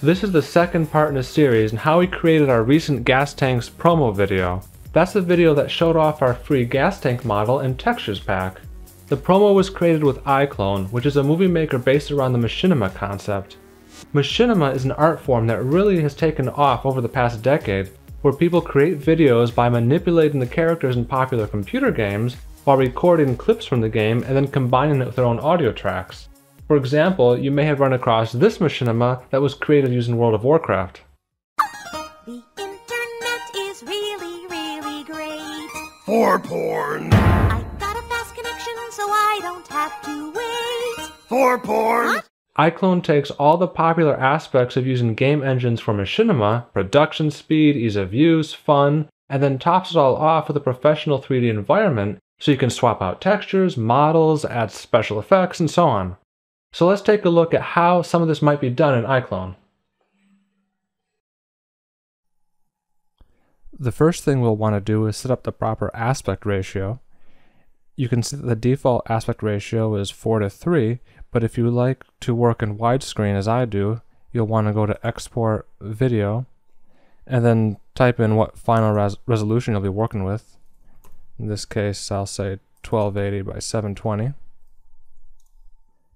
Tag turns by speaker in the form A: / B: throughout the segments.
A: This is the second part in a series on how we created our recent gas tanks promo video. That's the video that showed off our free gas tank model and textures pack. The promo was created with iClone, which is a movie maker based around the machinima concept. Machinima is an art form that really has taken off over the past decade, where people create videos by manipulating the characters in popular computer games while recording clips from the game and then combining it with their own audio tracks. For example, you may have run across this machinima that was created using World of Warcraft.
B: The internet is really, really great.
C: For porn.
B: I got a fast connection so I don't have to wait.
C: For porn.
B: Huh?
A: iClone takes all the popular aspects of using game engines for machinima, production speed, ease of use, fun, and then tops it all off with a professional 3D environment so you can swap out textures, models, add special effects, and so on. So let's take a look at how some of this might be done in iClone. The first thing we'll want to do is set up the proper aspect ratio. You can see that the default aspect ratio is 4:3, but if you like to work in widescreen as I do, you'll want to go to Export Video, and then type in what final resolution you'll be working with. In this case, I'll say 1280 by 720.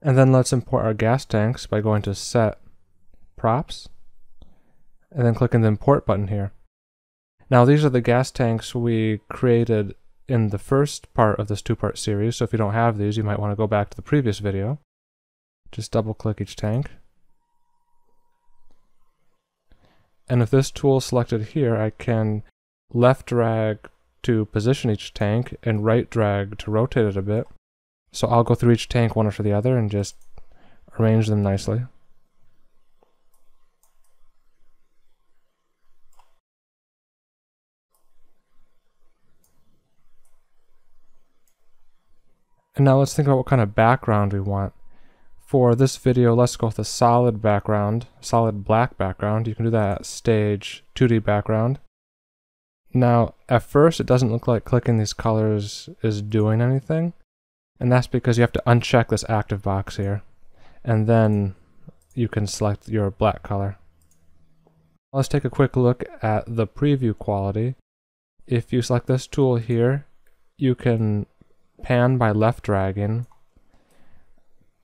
A: And then let's import our gas tanks by going to Set, Props, and then clicking the Import button here. Now these are the gas tanks we created in the first part of this two-part series, so if you don't have these, you might want to go back to the previous video. Just double-click each tank. And with this tool selected here, I can left drag to position each tank and right drag to rotate it a bit. So I'll go through each tank one after the other and just arrange them nicely. And now let's think about what kind of background we want. For this video, let's go with a solid background, solid black background. You can do that at Stage 2D background. Now, at first, it doesn't look like clicking these colors is doing anything. And that's because you have to uncheck this active box here. And then you can select your black color. Let's take a quick look at the preview quality. If you select this tool here, you can pan by left dragging,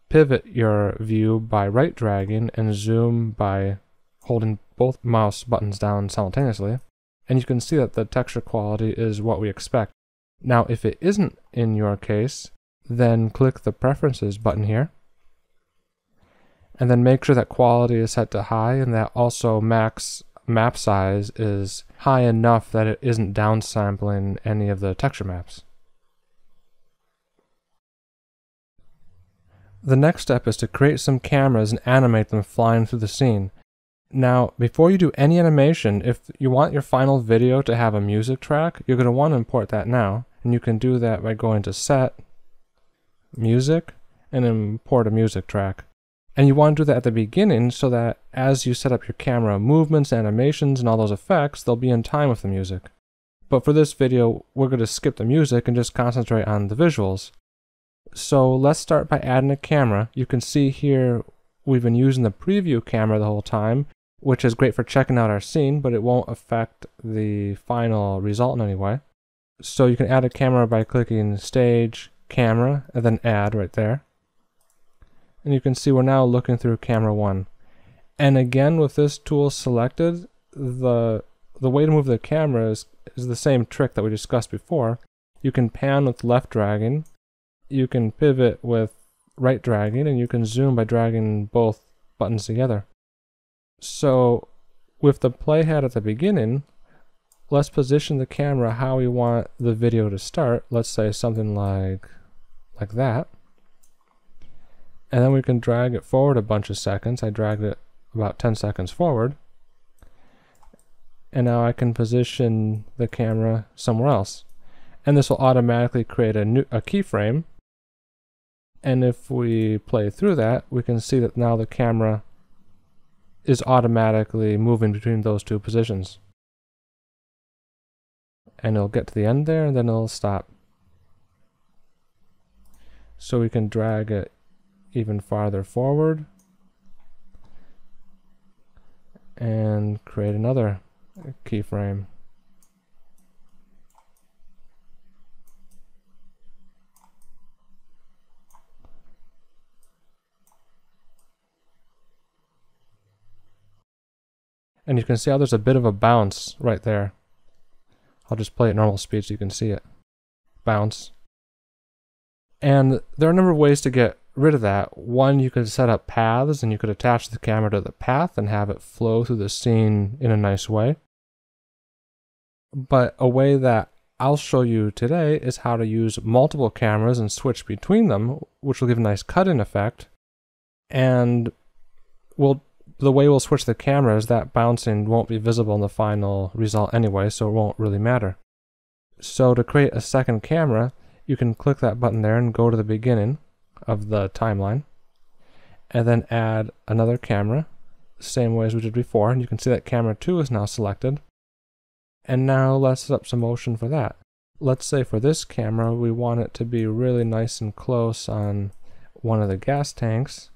A: pivot your view by right dragging, and zoom by holding both mouse buttons down simultaneously. And you can see that the texture quality is what we expect. Now, if it isn't in your case, then click the Preferences button here, and then make sure that quality is set to high and that also max map size is high enough that it isn't downsampling any of the texture maps. The next step is to create some cameras and animate them flying through the scene. Now, before you do any animation, if you want your final video to have a music track, you're going to want to import that now, and you can do that by going to Set, Music, and import a music track. And you want to do that at the beginning so that as you set up your camera movements, animations, and all those effects, they'll be in time with the music. But for this video, we're going to skip the music and just concentrate on the visuals. So let's start by adding a camera. You can see here we've been using the preview camera the whole time, which is great for checking out our scene, but it won't affect the final result in any way. So you can add a camera by clicking Stage, Camera, and then Add right there. And you can see we're now looking through camera 1. And again, with this tool selected, the way to move the camera is the same trick that we discussed before. You can pan with left dragging, you can pivot with right dragging, and you can zoom by dragging both buttons together. So with the playhead at the beginning, let's position the camera how we want the video to start. Let's say something like that. And then we can drag it forward a bunch of seconds. I dragged it about 10 seconds forward. And now I can position the camera somewhere else. And this will automatically create a keyframe. And if we play through that, we can see that now the camera is automatically moving between those two positions. And it'll get to the end there, and then it'll stop. So we can drag it even farther forward. and create another keyframe. And you can see how there's a bit of a bounce right there. I'll just play at normal speed so you can see it. Bounce. And there are a number of ways to get rid of that. One, you could set up paths and you could attach the camera to the path and have it flow through the scene in a nice way. But a way that I'll show you today is how to use multiple cameras and switch between them, which will give a nice cut-in effect. And the way we'll switch the cameras, that bouncing won't be visible in the final result anyway, so it won't really matter. So to create a second camera, you can click that button there and go to the beginning of the timeline, and then add another camera, the same way as we did before, and you can see that camera 2 is now selected. And now let's set up some motion for that. Let's say for this camera we want it to be really nice and close on one of the gas tanks.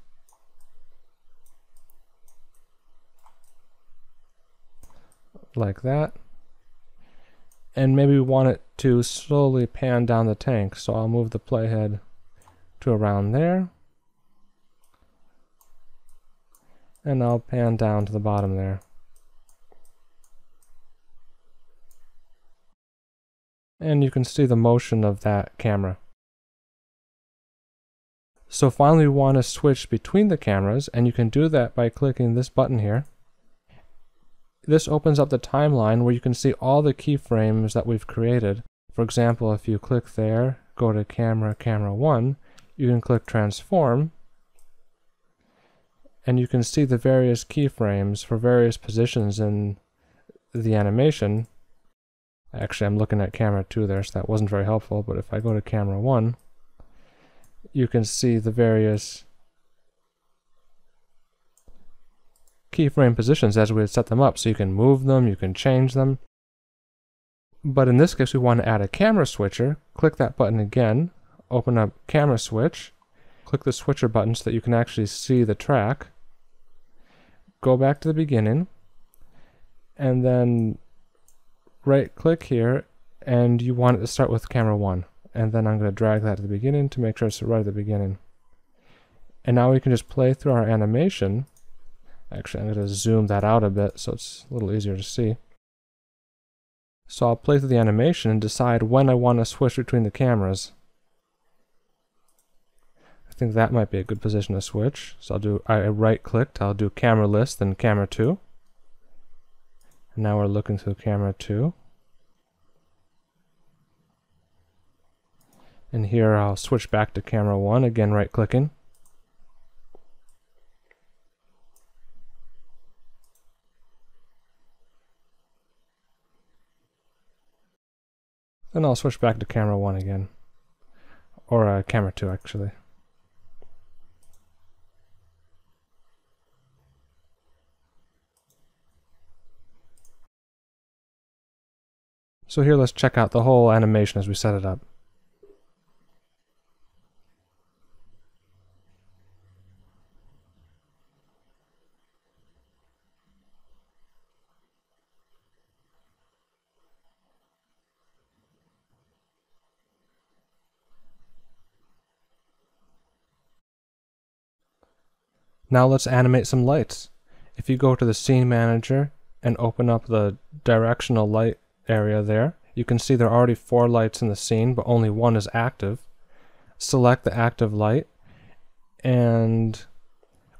A: Like that. And maybe we want it to slowly pan down the tank, so I'll move the playhead to around there. And I'll pan down to the bottom there. And you can see the motion of that camera. So finally we want to switch between the cameras, and you can do that by clicking this button here. This opens up the timeline where you can see all the keyframes that we've created. For example, if you click there, go to camera 1, you can click transform, and you can see the various keyframes for various positions in the animation. Actually, I'm looking at camera 2 there, so that wasn't very helpful, but if I go to camera 1, you can see the various keyframe positions as we had set them up, so you can move them, you can change them. But in this case, we want to add a camera switcher. Click that button again, open up camera switch, click the switcher button so that you can actually see the track. Go back to the beginning, and then right click here, and you want it to start with camera 1. And then I'm going to drag that to the beginning to make sure it's right at the beginning. And now we can just play through our animation. Actually, I'm going to zoom that out a bit so it's a little easier to see. So I'll play through the animation and decide when I want to switch between the cameras. I think that might be a good position to switch. So I right clicked, I'll do camera list, then camera 2. And now we're looking through camera 2. And here I'll switch back to camera 1, again right clicking. Then I'll switch back to camera 1 again. Or camera 2 actually. So here let's check out the whole animation as we set it up. Now let's animate some lights. If you go to the scene manager and open up the directional light area there, you can see there are already 4 lights in the scene, but only 1 is active. Select the active light, and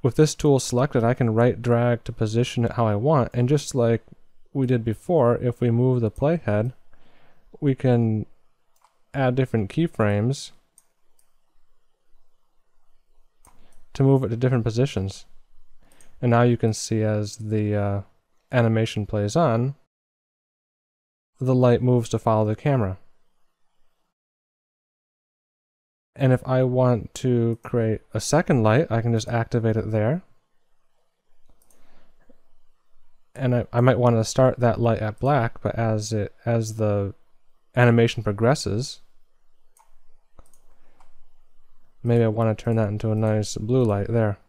A: with this tool selected, I can right drag to position it how I want, and just like we did before, if we move the playhead, we can add different keyframes to move it to different positions. And now you can see as the animation plays on, the light moves to follow the camera. And if I want to create a second light, I can just activate it there. And I might want to start that light at black, but as the animation progresses, maybe I want to turn that into a nice blue light there.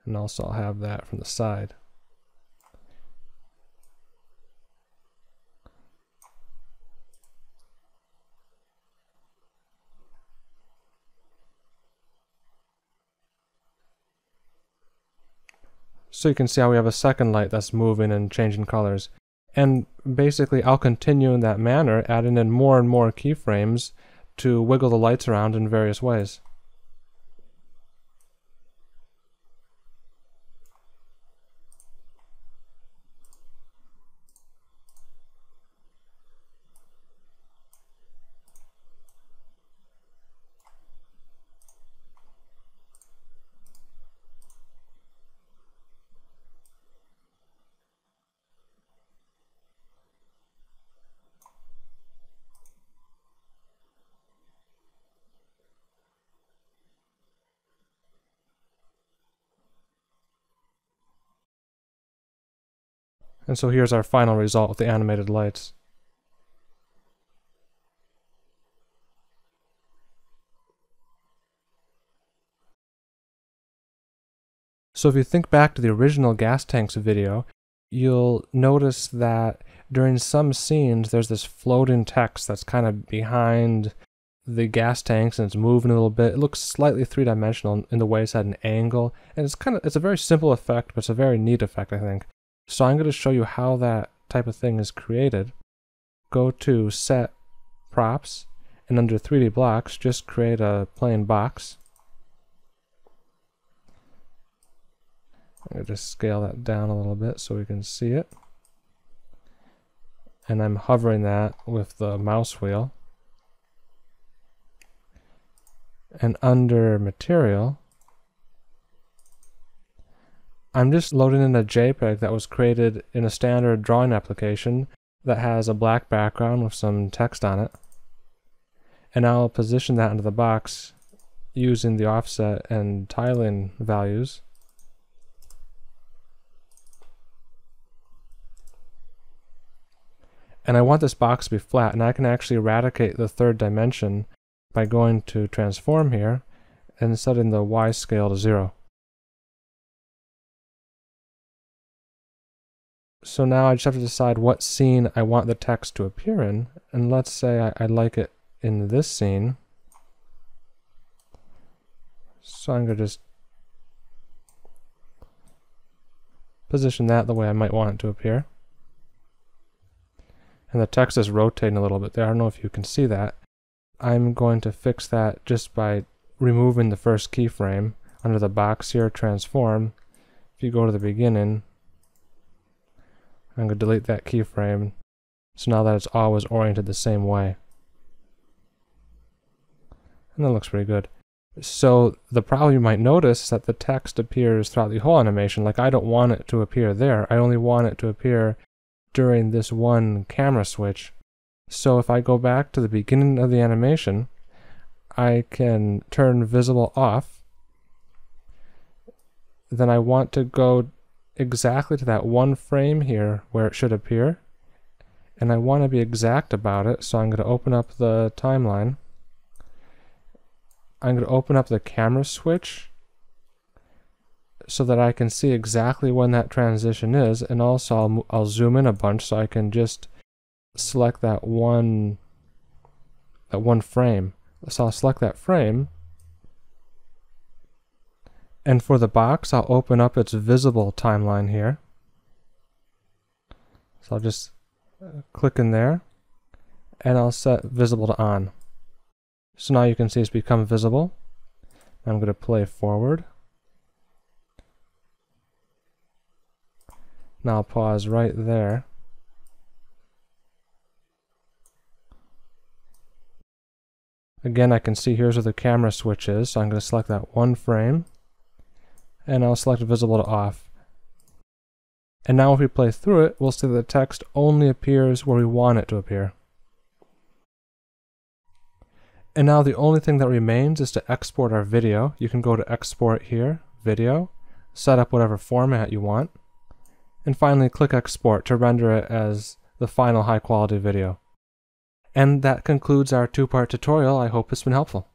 A: And also I'll have that from the side. So you can see how we have a second light that's moving and changing colors. And basically I'll continue in that manner, adding in more and more keyframes to wiggle the lights around in various ways. And so here's our final result with the animated lights. So if you think back to the original gas tanks video, you'll notice that during some scenes there's this floating text that's kind of behind the gas tanks and it's moving a little bit. It looks slightly three-dimensional in the way it's at an angle, and it's a very simple effect, but it's a very neat effect, I think. So I'm going to show you how that type of thing is created. Go to Set, Props, and under 3D Blocks, just create a plain box. I'm going to just scale that down a little bit so we can see it. And I'm hovering that with the mouse wheel. And under Material, I'm just loading in a JPEG that was created in a standard drawing application that has a black background with some text on it. And I'll position that into the box using the offset and tiling values. And I want this box to be flat, and I can actually eradicate the third dimension by going to Transform here and setting the Y scale to 0. So now I just have to decide what scene I want the text to appear in, and let's say I'd like it in this scene. So I'm going to just position that the way I might want it to appear. And the text is rotating a little bit there. I don't know if you can see that. I'm going to fix that just by removing the first keyframe. Under the box here, Transform, if you go to the beginning, I'm going to delete that keyframe, so now that it's always oriented the same way. And that looks pretty good. So the problem you might notice is that the text appears throughout the whole animation. Like, I don't want it to appear there. I only want it to appear during this one camera switch. So if I go back to the beginning of the animation, I can turn visible off. Then I want to go exactly to that one frame here where it should appear, and I want to be exact about it, so I'm going to open up the timeline. I'm going to open up the camera switch so that I can see exactly when that transition is, and also I'll zoom in a bunch so I can just select that one frame. So I'll select that frame, and for the box I'll open up its visible timeline here. So I'll just click in there and I'll set visible to on. So now you can see it's become visible. I'm going to play forward. Now I'll pause right there. Again, I can see here's where the camera switch is, so I'm going to select that one frame, and I'll select visible to off. And now if we play through it, we'll see that the text only appears where we want it to appear. And now the only thing that remains is to export our video. You can go to Export here, Video, set up whatever format you want, and finally click Export to render it as the final high quality video. And that concludes our two-part tutorial. I hope it's been helpful.